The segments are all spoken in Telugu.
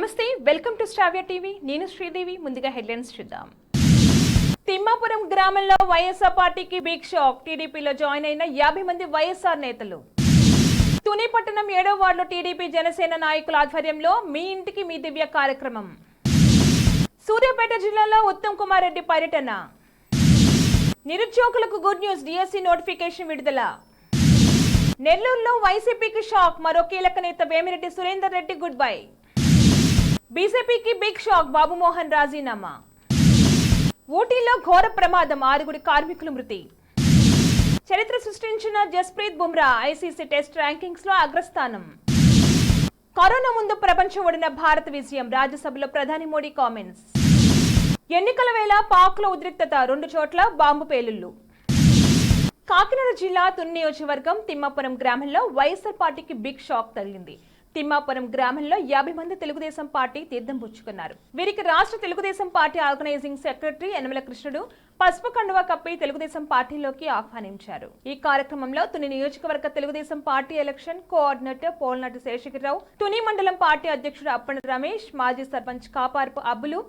నమస్తే, వెల్కమ్ టు శ్రావ్య టీవీ. నేను శ్రీదేవి. ముందుగా హెడ్లైన్స్ చూద్దాం. తిమ్మాపురం గ్రామంలో వైఎస్ఆర్ పార్టీకి బిగ్ షాక్. టీడీపీలో జాయిన్ అయిన 50 మంది వైఎస్ఆర్ నేతలు. తుని పట్టణం 7వ వార్డులో టీడీపీ జనసేన నాయకుల ఆధ్వర్యంలో మీ ఇంటికి మీ దివ్య కార్యక్రమం. సూర్యాపేట జిల్లాలో ఉత్తమ్ కుమార్ రెడ్డి పర్యటన. నిరుద్యోగులకు గుడ్ న్యూస్, డిఎస్సి నోటిఫికేషన్ విడుదల. నెల్లూరులో వైసీపీకి షాక్, మరో కీలక నేత వేమిరెడ్డి సురేందర్ రెడ్డి గుడ్ బై. బీజేపీకి బిగ్ షాక్, బాబుమోహన్ రాజీనామా. ఊటీలో ఘోర ప్రమాదం, 6 కార్మికులు మృతి. చరిత్ర సృష్టించిన Jasprit Bumrah ICC test rankings లో అగ్రస్థానం. కరోనా ముందు ప్రపంచం ఒడిన భారత విజయం, రాజ్యసభలో ప్రధాని మోడీ కామెంట్స్. ఎన్నికల వేళ పాక్లో ఉద్రిక్తత, 2 చోట్ల బాంబు పేలుళ్లు. కాకినాడ జిల్లా తుని నియోజకవర్గం తిమ్మాపురం గ్రామంలో వైఎస్ఆర్ పార్టీకి బిగ్ షాక్ తగిలింది. తిమ్మాపురం గ్రామంలో 50 మంది తెలుగుదేశం పార్టీ తీర్థం పుచ్చుకున్నారు. వీరికి రాష్ట్ర Telugu Desam party organizing secretary Yanamala Krishnudu పసుపు కండువా కప్పి తెలుగుదేశం పార్టీలోకి ఆహ్వానించారు. ఈ కార్యక్రమంలో తుని నియోజకవర్గ Telugu Desam party election coordinator Polnati Seshagiri Rao, Tuni మండలం పార్టీ అధ్యక్షుడు అప్పణ రమేష్, మాజీ సర్పంచ్ కాపార్పు అబ్బులు,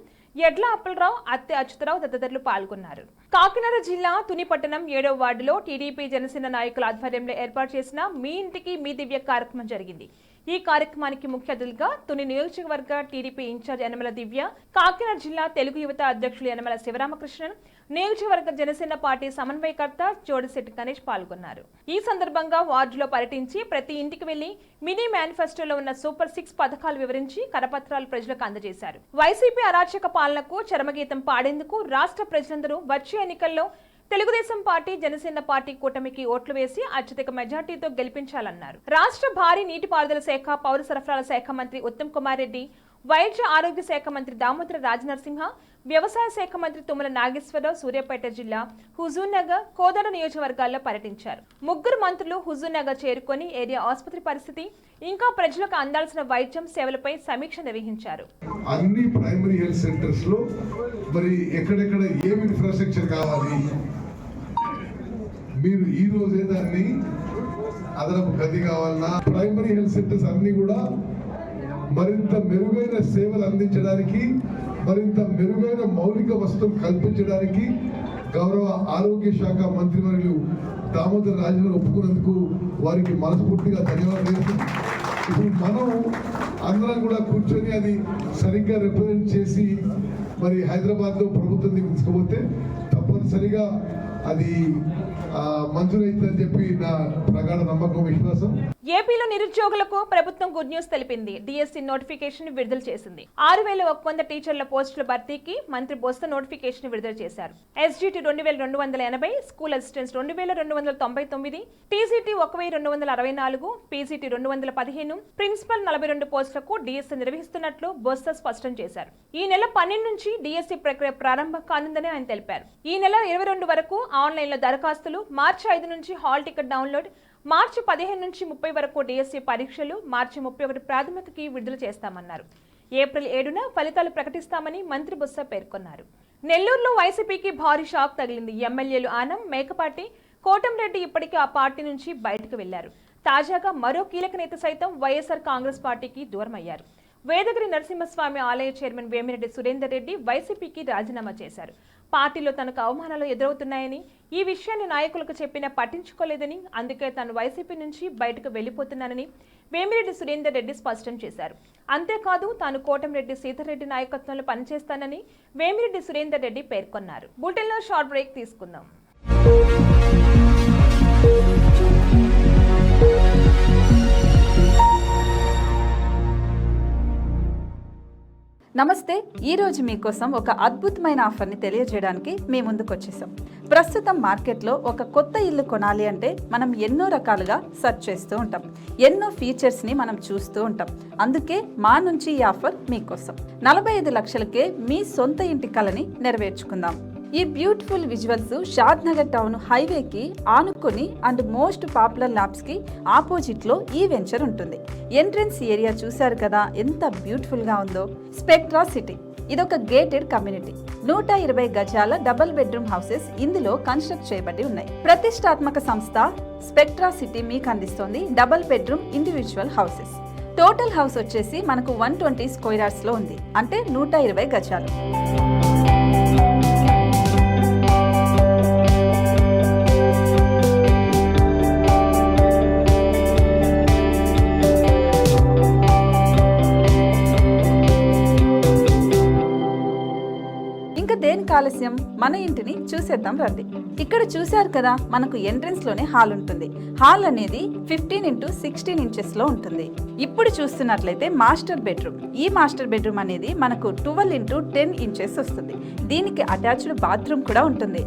ఎడ్ల అప్పలరావు, అత్తె అచ్యుతరావు తదితరులు పాల్గొన్నారు. కాకినాడ జిల్లా తుని పట్టణం 7వ వార్డులో టీడీపీ జనసేన నాయకుల ఆధ్వర్యంలో ఏర్పాటు చేసిన మీ ఇంటికి మీ దివ్య కార్యక్రమం జరిగింది. ఈ కార్యక్రమానికి ముఖ్య అతిథులుగా తుని నియోజకవర్గ టీడీపీ ఇన్ఛార్జ్ యనమల దివ్య, కాకినాడ జిల్లా తెలుగు యువత అధ్యక్షులు యనమల శివరామకృష్ణన్, నియోజకవర్గ జనసేన పార్టీ సమన్వయకర్త జోడిశెట్టి గణేష్ పాల్గొన్నారు. ఈ సందర్భంగా వార్డులో పర్యటించి ప్రతి ఇంటికి వెళ్లి మినీ మేనిఫెస్టోలో ఉన్న సూపర్ 6 పథకాలు వివరించి కరపత్రాలు ప్రజలకు అందజేశారు. వైసీపీ అరాచక పాలనకు చరమగీతం పాడేందుకు రాష్ట్ర ప్రజలందరూ వచ్చే ఎన్నికల్లో తెలుగుదేశం పార్టీ జనసేన పార్టీ కూటమికి ఓట్లు వేసి అత్యధిక మెజార్టీతో గెలిపించాలన్నారు. రాష్ట్ర భారీ నీటిపారుదల శాఖ, పౌర సరఫరాల శాఖ మంత్రి ఉత్తమ్ కుమార్ రెడ్డి, వైద్య ఆరోగ్య శాఖ మంత్రి దామోదర రాజనరసింహ, వ్యవసాయ శాఖ మంత్రి తుమ్మల నాగేశ్వరరావు సూర్యాపేట జిల్లా హుజూర్నగర్, కోదాడ నియోజకవర్గాల్లో పర్యటించారు. 3 మంత్రులు హుజూర్నగర్ చేరుకొని ఏరియా ఆసుపత్రి పరిస్థితి, ఇంకా ప్రజలకు అందాల్సిన వైద్యం సేవలపై సమీక్ష నిర్వహించారు. అన్ని ప్రైమరీ హెల్త్ సెంటర్స్ లో మరి ఎక్కడెక్కడ ఏం ఇన్ఫ్రాస్ట్రక్చర్ కావాలి, మీరు ఈ రోజే దాన్ని అదనపు గది కావాలన్నా ప్రైమరీ హెల్త్ సెంటర్స్ అన్ని కూడా మరింత మెరుగైన సేవలు అందించడానికి, మరింత మెరుగైన మౌలిక వసతులు కల్పించడానికి గౌరవ ఆరోగ్య శాఖ మంత్రివర్యులు దామోదర రాజను ఒప్పుకున్నందుకు వారికి మనస్ఫూర్తిగా ధన్యవాదాలు. ఇప్పుడు మనం అందరం కూడా కూర్చొని అది సరిగ్గా రిప్రజెంట్ చేసి మరి హైదరాబాద్లో ప్రభుత్వం తీసుకుపోతే తప్పనిసరిగా అది మంజూరైతుందని చెప్పి నా ప్రగాఢ నమ్మకం, విశ్వాసం. ఏపీలో నిరుద్యోగులకు ప్రభుత్వం గుడ్ న్యూస్ తెలిపింది. డిఎస్సి నోటిఫికేషన్ విడుదల చేసింది. 6100 టీచర్ల పోస్టుల భర్తీకి మంత్రి బొత్స నోటిఫికేషన్ విడుదల చేశారు. SGT 2280, school assistants 2299, TGT 1264, PGT 215, principal 42 పోస్టులకు డిఎస్సి నిర్వహిస్తున్నట్లు బొత్స స్పష్టం చేశారు. ఈ నెల 12 నుంచి డిఎస్సి ప్రక్రియ ప్రారంభం కానుందని ఆయన తెలిపారు. ఈ నెల 22 వరకు ఆన్లైన్లో దరఖాస్తులు, మార్చి 5 నుంచి హాల్ టికెట్ డౌన్లోడ్, మార్చి 15 నుంచి 30 వరకు డిఎస్సి పరీక్షలు, మార్చి 31 ప్రాథమిక కీ విడుదల చేస్తామన్నారు. ఏప్రిల్ 7న ఫలితాలు ప్రకటిస్తామని మంత్రి బొత్స పేర్కొన్నారు. నెల్లూరులో వైసీపీకి భారీ షాక్ తగిలింది. ఎమ్మెల్యేలు ఆనం, మేకపాటి, కోటంరెడ్డి ఇప్పటికే ఆ పార్టీ నుంచి బయటకు వెళ్లారు. తాజాగా మరో కీలక నేత సైతం వైఎస్ఆర్ కాంగ్రెస్ పార్టీకి దూరమయ్యారు. వేదగిరి నరసింహస్వామి ఆలయ చైర్మన్ వేమిరెడ్డి సురేందర్ రెడ్డి వైసీపీకి రాజీనామా చేశారు. పార్టీలో తనకు అవమానాలు ఎదురవుతున్నాయని, ఈ విషయాన్ని నాయకులకు చెప్పినా పట్టించుకోలేదని, అందుకే తాను వైసీపీ నుంచి బయటకు వెళ్లిపోతున్నానని వేమిరెడ్డి సురేందర్ రెడ్డి స్పష్టం చేశారు. అంతేకాదు తాను కోటంరెడ్డి సీతారెడ్డి నాయకత్వంలో పనిచేస్తానని వేమిరెడ్డి సురేందర్ రెడ్డి పేర్కొన్నారు. బులెటిన్లో షార్ట్ బ్రేక్ తీసుకుందాం. నమస్తే, ఈరోజు మీకోసం ఒక అద్భుతమైన ఆఫర్ని తెలియజేయడానికి మీ ముందుకు వచ్చేసాం. ప్రస్తుతం మార్కెట్లో ఒక కొత్త ఇల్లు కొనాలి అంటే మనం ఎన్నో రకాలుగా సెర్చ్ చేస్తూ ఉంటాం, ఎన్నో ఫీచర్స్ని మనం చూస్తూ ఉంటాం. అందుకే మా నుంచి ఈ ఆఫర్ మీకోసం. 45 లక్షలకే మీ సొంత ఇంటి కలని నెరవేర్చుకుందాం. ఈ బ్యూటిఫుల్ విజువల్స్ షాద్ నగర్ టౌన్ హైవేకి ఆనుకొని అండ్ మోస్ట్ పాపులర్ ల్యాబ్స్ కి ఆపోజిట్ లో ఈ వెంచర్ ఉంటుంది. ఎంట్రన్స్ ఏరియా చూశారు కదా ఎంత బ్యూటిఫుల్ గా ఉందో. స్పెక్ట్రా సిటీ ఇదొక గేటెడ్ కమ్యూనిటీ. 120 గజాల డబుల్ బెడ్రూమ్ హౌసెస్ ఇందులో కన్స్ట్రక్ట్ చేయబడి ఉన్నాయి. ప్రతిష్టాత్మక సంస్థ స్పెక్ట్రా సిటీ మీకు అందిస్తోంది double bedroom individual houses. Total house వచ్చేసి మనకు 120 స్క్వేర్ యార్డ్స్ లో ఉంది, అంటే 120 గజాలు. దేనికి ఆలస్యం, మన ఇంటిని చూసేద్దాం రండి. ఇక్కడ చూశారు కదా, మనకు ఎంట్రన్స్ లోనే హాల్ ఉంటుంది. హాల్ అనేది 15x16 ఇంచెస్ లో ఉంటుంది. ఇప్పుడు చూస్తున్నట్లయితే మాస్టర్ బెడ్రూమ్. ఈ మాస్టర్ బెడ్రూమ్ అనేది మనకు 12x10 ఇంచెస్ వస్తుంది. దీనికి అటాచ్డ్ బాత్రూమ్ కూడా ఉంటుంది.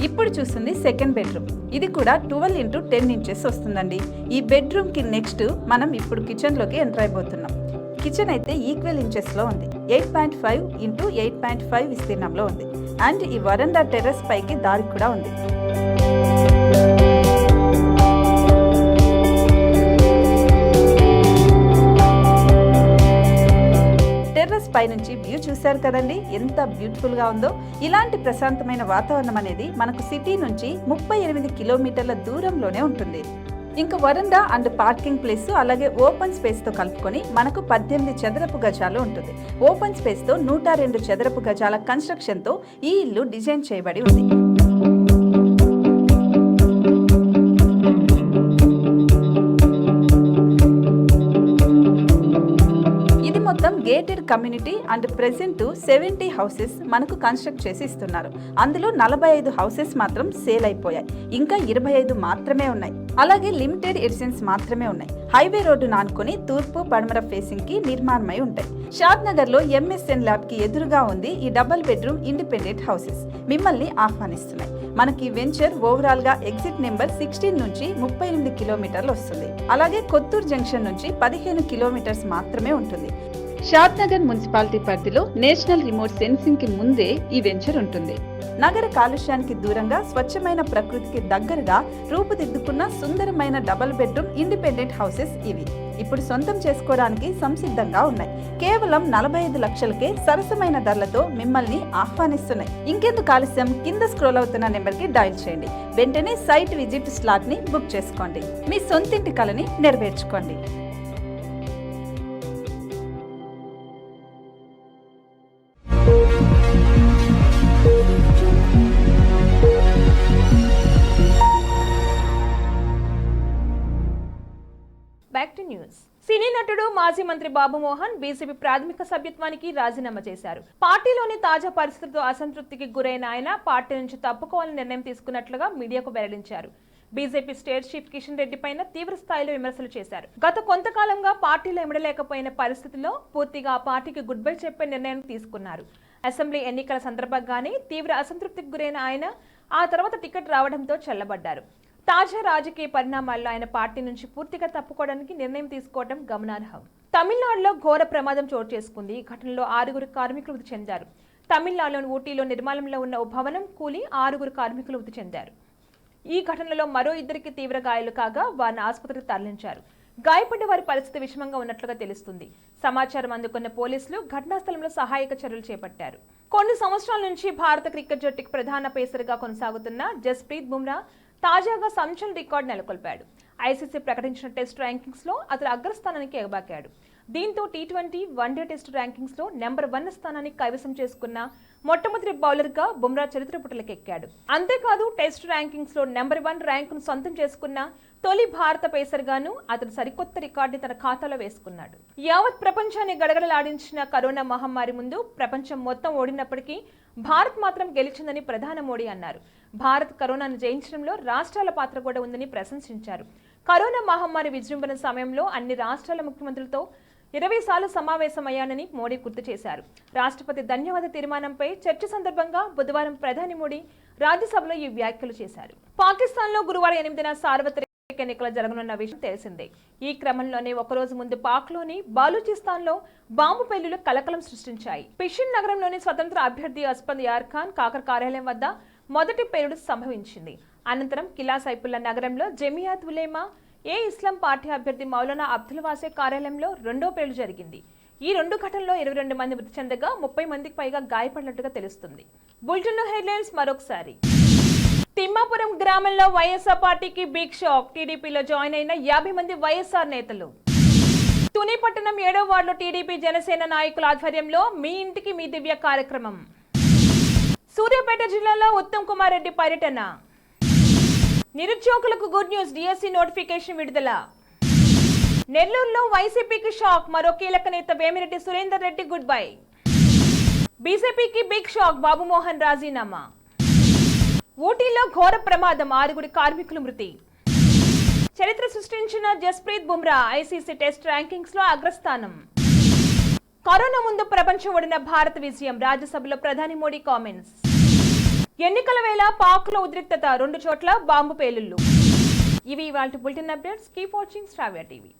ఇప్పుడు చూస్తుంది సెకండ్ బెడ్రూమ్. ఇది కూడా 12x10 ఇంచెస్ వస్తుందండి. ఈ బెడ్రూమ్ కి నెక్స్ట్ మనం ఇప్పుడు కిచెన్ లోకి ఎంటర్ అయిపోతున్నాం. కిచెన్ అయితే ఈక్వల్ ఇంచెస్ లో ఉంది. 8.5 x 8.5 విస్తీర్ణంలో ఉంది. అండ్ ఈ వరండా టెర్రస్ పైకి దారి కూడా ఉంది. టెర్రస్ పై నుంచి వ్యూ చూశారు కదండి, ఎంత బ్యూటిఫుల్ గా ఉందో. ఇలాంటి ప్రశాంతమైన వాతావరణం అనేది మనకు సిటీ నుంచి 38 కిలోమీటర్ల దూరంలోనే ఉంటుంది. ఇంకా వరండా అండ్ పార్కింగ్ ప్లేస్ అలాగే ఓపెన్ స్పేస్ తో కలుపుకొని మనకు 18 చదరపు గజాలు ఉంటుంది. ఓపెన్ స్పేస్ తో 102 చదరపు గజాల కన్స్ట్రక్షన్ తో ఈ ఇల్లు డిజైన్ చేయబడి ఉంది. మొత్తం gated community and present 70 houses మనకు కన్స్ట్రక్ట్ చేసి ఇస్తున్నారు. అందులో 45 హౌసెస్ మాత్రం సేల్ అయిపోయాయి. ఇంకా 25 మాత్రమే ఉన్నాయి. అలాగే లిమిటెడ్ ఎడిషన్స్ మాత్రమే ఉన్నాయి. హైవే రోడ్డు నానుకొని తూర్పు పడమర ఫేసింగ్ కి నిర్మాణమై ఉంటాయి. షాద్ నగర్ లో MSN ల్యాబ్ కి ఎదురుగా ఉంది ఈ డబుల్ బెడ్రూమ్ ఇండిపెండెంట్ హౌసెస్. మిమ్మల్ని ఆహ్వానిస్తున్నాయి. మనకి వెంచర్ ఓవరాల్ గా ఎగ్జిట్ నెంబర్ 16 నుంచి 38 కిలోమీటర్లు వస్తుంది. అలాగే కొత్తూరు జంక్షన్ నుంచి 15 కిలోమీటర్స్ మాత్రమే ఉంటుంది. షాద్ నగర్ మున్సిపాలిటీ పరిధిలో నేషనల్ రిమోట్ సెన్సింగ్ కి ముందే ఈ వెంచర్ ఉంటుంది. నగర కాలుష్యానికి దూరంగా స్వచ్ఛమైన ప్రకృతికి దగ్గరగా రూపుదిద్దుకున్న సుందరమైన డబుల్ బెడ్రూమ్ ఇండిపెండెంట్ హౌసెస్ ఇవి. ఇప్పుడు సొంతం చేసుకోవడానికి సంసిద్ధంగా ఉన్నాయి. కేవలం 45 లక్షలకే సరసమైన ధరలతో మిమ్మల్ని ఆహ్వానిస్తున్నాయి. ఇంకెందుకు ఆలస్యం, కింద స్క్రోల్ అవుతున్న నెంబర్ కి డయల్ చేయండి. వెంటనే సైట్ విజిట్ స్లాట్ ని బుక్ చేసుకోండి. మీ సొంతింటి కలని నెరవేర్చుకోండి. Back to news. సినీ నటుడు మాజీ మంత్రి బాబు మోహన్ బీజేపీ ప్రాథమిక సభ్యత్వానికి రాజీనామా చేశారు. పార్టీలోని తాజా పరిస్థితులతో అసంతృప్తికి గురైన ఆయన పార్టీ నుంచి తప్పుకోవాలని నిర్ణయం తీసుకున్నట్లుగా మీడియాకు వెల్లడించారు. BJP state chief Kishan Reddy పైన తీవ్ర స్థాయిలో విమర్శలు చేశారు. గత కొంతకాలంగా పార్టీలో ఇమడలేకపోయిన పరిస్థితుల్లో పూర్తిగా ఆ పార్టీకి గుడ్ బై చెప్పే నిర్ణయం తీసుకున్నారు. అసెంబ్లీ ఎన్నికల సందర్భంగానే తీవ్ర అసంతృప్తికి గురైన ఆయన ఆ తర్వాత టికెట్ రావడంతో చల్లబడ్డారు. తాజా రాజకీయ పరిణామాల్లో ఆయన పార్టీ నుంచి పూర్తిగా తప్పుకోవడానికి నిర్ణయం తీసుకోవడం గమనార్హం. తమిళనాడులో ఘోర ప్రమాదం చోటు చేసుకుంది. ఈ ఘటనలో 6 కార్మికులు మృతి చెందారు. తమిళనాడులోని ఊటీలో నిర్మాణంలో ఉన్న ఓ భవనం కూలి 6 కార్మికులు మృతి చెందారు. ఈ ఘటనలో మరో 2 తీవ్ర గాయాలు కాగా వారిని ఆసుపత్రికి తరలించారు. గాయపడ్డ వారి పరిస్థితి విషమంగా ఉన్నట్లుగా తెలుస్తుంది. సమాచారం అందుకున్న పోలీసులు ఘటనా స్థలంలో సహాయక చర్యలు చేపట్టారు. కొన్ని సంవత్సరాల నుంచి భారత క్రికెట్ జట్టుకు ప్రధాన పేసర్గా కొనసాగుతున్న జస్ప్రీత్ బుమ్రా తాజాగా సంచలన రికార్డు నెలకొల్పాడు. ఐసీసీ ప్రకటించిన టెస్ట్ ర్యాంకింగ్స్ లో అతను అగ్రస్థానానికి ఎగబాకాడు. దీంతో T20 వన్డే టెస్ట్ ర్యాంకింగ్స్ లో నెంబర్ 1 స్థానాన్ని కైవసం చేసుకున్న మొట్టమొదటి బౌలర్ గా బుమ్రా చరిత్ర పుటలకెక్కాడు. అంతేకాదు టెస్ట్ ర్యాంకింగ్స్ లో నెంబర్ 1 ర్యాంకును సొంతం చేసుకున్న తొలి భారత పేసర్ గాను అతను సరికొత్త రికార్డుని తన ఖాతాలో వేసుకున్నాడు. యావత్ ప్రపంచాన్ని గడగడలాడించిన కరోనా మహమ్మారి ముందు ప్రపంచం మొత్తం ఓడినప్పటికీ భారత్ మాత్రం గెలిచిందని ప్రధాని మోడీ అన్నారు. భారత్ కరోనాను జయించడంలో రాష్ట్రాల పాత్ర కూడా ఉందని ప్రశంసించారు. కరోనా మహమ్మారి విజృంభణ సమయంలో అన్ని రాష్ట్రాల ముఖ్యమంత్రులతో 20 సార్లు సమావేశమయ్యానని మోడీ గుర్తు చేశారు. రాష్ట్రపతి ధన్యవాద తీర్మానంపై చర్చ సందర్భంగా బుధవారం ప్రధాని మోడీ రాజ్యసభలో ఈ వ్యాఖ్యలు చేశారు. పాకిస్తాన్లో గురువారం 8న సార్వత్రిక ఎన్నికలు జరగనున్న విషయం తెలిసిందే. ఈ క్రమంలోనే ఒకరోజు ముందు పాక్లోని బాలూచిస్తాన్లో బాంబు పేలుళ్లు కలకలం సృష్టించాయి. పిషిన్ నగరంలోని స్వతంత్ర అభ్యర్థి అస్పద్ యార్ ఖాన్ కాకర్ కార్యాలయం వద్ద మొదటి పేలుడు సంభవించింది. అనంతరం కిలా సైఫుల్లా నగరంలో జమియాత్ ఉలేమా ఏ ఇస్లాం పార్టీ అభ్యర్థి మౌలానా అబ్దుల్ వాసే కార్యాలయంలో రెండో పేలుడు జరిగింది. ఈ 2 ఘటనల్లో 22 మంది మృతి చెందగా 30 మందికి పైగా గాయపడినట్టుగా తెలుస్తుంది. బులెటిన్ హెడ్లైన్స్ మరొకసారి. తిమ్మాపురం గ్రామంలో వైఎస్ఆర్ పార్టీకి బిగ్ షాక్. టీడీపీలో జాయిన్ అయిన 50 మంది వైఎస్ఆర్ నేతలు. తుని పట్టణం 7వ వార్డులో టీడీపీ జనసేన నాయకుల ఆధ్వర్యంలో మీ ఇంటికి మీ దివ్య కార్యక్రమం. సూర్యాపేట జిల్లాలో ఉత్తమ్ కుమార్ రెడ్డి పర్యటన. నిరుద్యోగులకు గుడ్ న్యూస్, డిఎస్సి నోటిఫికేషన్ విడుదల. నెల్లూరులో వైసీపీకి షాక్, మరో కీలక నేత వేమిరెడ్డి సురేందర్ రెడ్డి గుడ్ బై. బీజేపీకి బిగ్ షాక్, బాబుమోహన్ రాజీనామా. ఊటీలో ఘోర ప్రమాదం, 6 కార్మికులు మృతి. చరిత్ర సృష్టించిన Jasprit Bumrah ICC test rankings లో అగ్రస్థానం. కరోనా ముందు ప్రపంచం ఒడిన భారత విజయం, రాజ్యసభలో ప్రధాని మోడీ కామెంట్స్. ఎన్నికల వేళ పాక్లో ఉద్రిక్తత, 2 చోట్ల బాంబు పేలుళ్లు. ఇవి ఇవాల్టి బులెటిన్ అప్డేట్స్. కీప్ వాచింగ్ శ్రావ్య టీవీ.